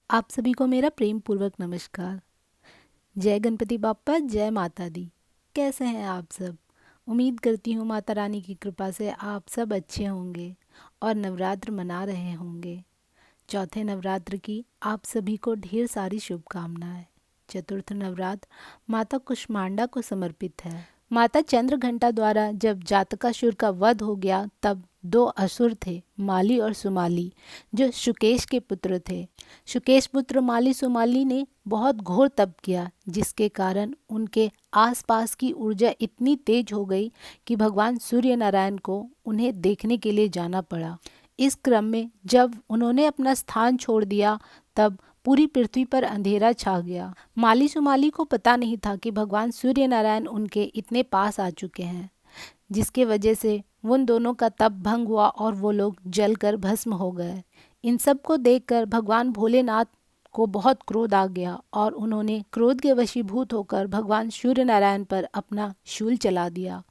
आप सभी को मेरा प्रेम पूर्वक नमस्कार। जय गणपति बाप्पा, जय माता दी। कैसे हैं आप सब? उम्मीद करती हूँ माता रानी की कृपा से आप सब अच्छे होंगे और नवरात्र मना रहे होंगे। चौथे नवरात्र की आप सभी को ढेर सारी शुभकामनाएं। चतुर्थ नवरात्र माता कुष्मांडा को समर्पित है। माता चंद्रघंटा द्वारा जब जातकासुर का वध हो गया तब दो असुर थे, माली और सुमाली, जो शुकेश के पुत्र थे। शुकेश पुत्र माली सुमाली ने बहुत घोर तप किया, जिसके कारण उनके आसपास की ऊर्जा इतनी तेज हो गई कि भगवान सूर्य नारायण को उन्हें देखने के लिए जाना पड़ा। इस क्रम में जब उन्होंने अपना स्थान छोड़ दिया तब पूरी पृथ्वी पर अंधेरा छा गया। माली सुमाली को पता नहीं था कि भगवान सूर्य नारायण उनके इतने पास आ चुके हैं, जिसके वजह से उन दोनों का तप भंग हुआ और वो लोग जलकर भस्म हो गए। इन सब को देखकर भगवान भोलेनाथ को बहुत क्रोध आ गया और उन्होंने क्रोध के वशीभूत होकर भगवान सूर्य नारायण पर अपना शूल चला दिया,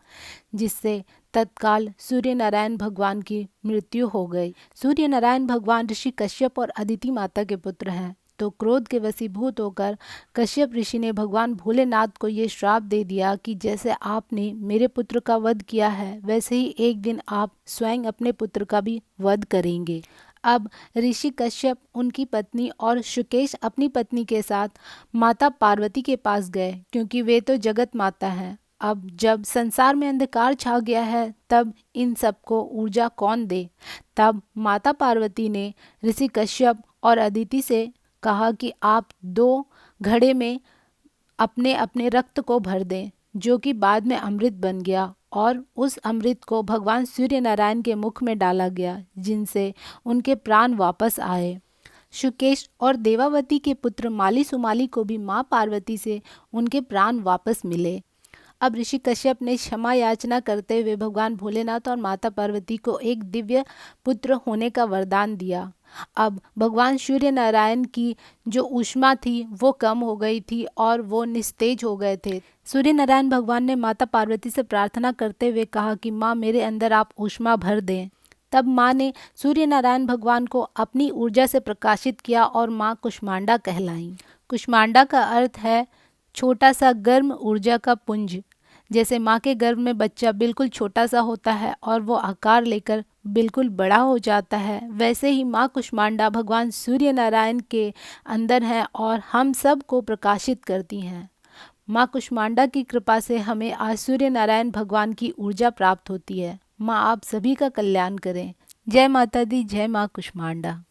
जिससे तत्काल सूर्य नारायण भगवान की मृत्यु हो गई। सूर्य नारायण भगवान ऋषि कश्यप और अदिति माता के पुत्र हैं, तो क्रोध के वशीभूत होकर कश्यप ऋषि ने भगवान भोलेनाथ को ये श्राप दे दिया कि जैसे आपने मेरे पुत्र का वध किया है, वैसे ही एक दिन आप स्वयं अपने पुत्र का भी वध करेंगे। अब ऋषि कश्यप, उनकी पत्नी और शुकेश अपनी पत्नी के साथ माता पार्वती के पास गए, क्योंकि वे तो जगत माता हैं। अब जब संसार में अंधकार छा गया है तब इन सबको ऊर्जा कौन दे? तब माता पार्वती ने ऋषि कश्यप और अदिति से कहा कि आप दो घड़े में अपने अपने रक्त को भर दें, जो कि बाद में अमृत बन गया और उस अमृत को भगवान सूर्य नारायण के मुख में डाला गया, जिनसे उनके प्राण वापस आए। शुकेश और देवावती के पुत्र माली सुमाली को भी माँ पार्वती से उनके प्राण वापस मिले। अब ऋषि कश्यप ने क्षमा याचना करते हुए भगवान भोलेनाथ और माता पार्वती को एक दिव्य पुत्र होने का वरदान दिया। अब भगवान सूर्य नारायण की जो ऊष्मा थी वो कम हो गई थी और वो निस्तेज हो गए थे। सूर्य नारायण भगवान ने माता पार्वती से प्रार्थना करते हुए कहा कि माँ, मेरे अंदर आप ऊष्मा भर दें। तब माँ ने सूर्य नारायण भगवान को अपनी ऊर्जा से प्रकाशित किया और माँ कुष्मांडा कहलाईं। कुष्मांडा का अर्थ है छोटा सा गर्म ऊर्जा का पुंज। जैसे माँ के गर्भ में बच्चा बिल्कुल छोटा सा होता है और वो आकार लेकर बिल्कुल बड़ा हो जाता है, वैसे ही माँ कुष्मांडा भगवान सूर्य नारायण के अंदर हैं और हम सब को प्रकाशित करती हैं। माँ कुष्मांडा की कृपा से हमें आज सूर्य नारायण भगवान की ऊर्जा प्राप्त होती है। माँ आप सभी का कल्याण करें। जय माता दी, जय माँ कुष्मांडा।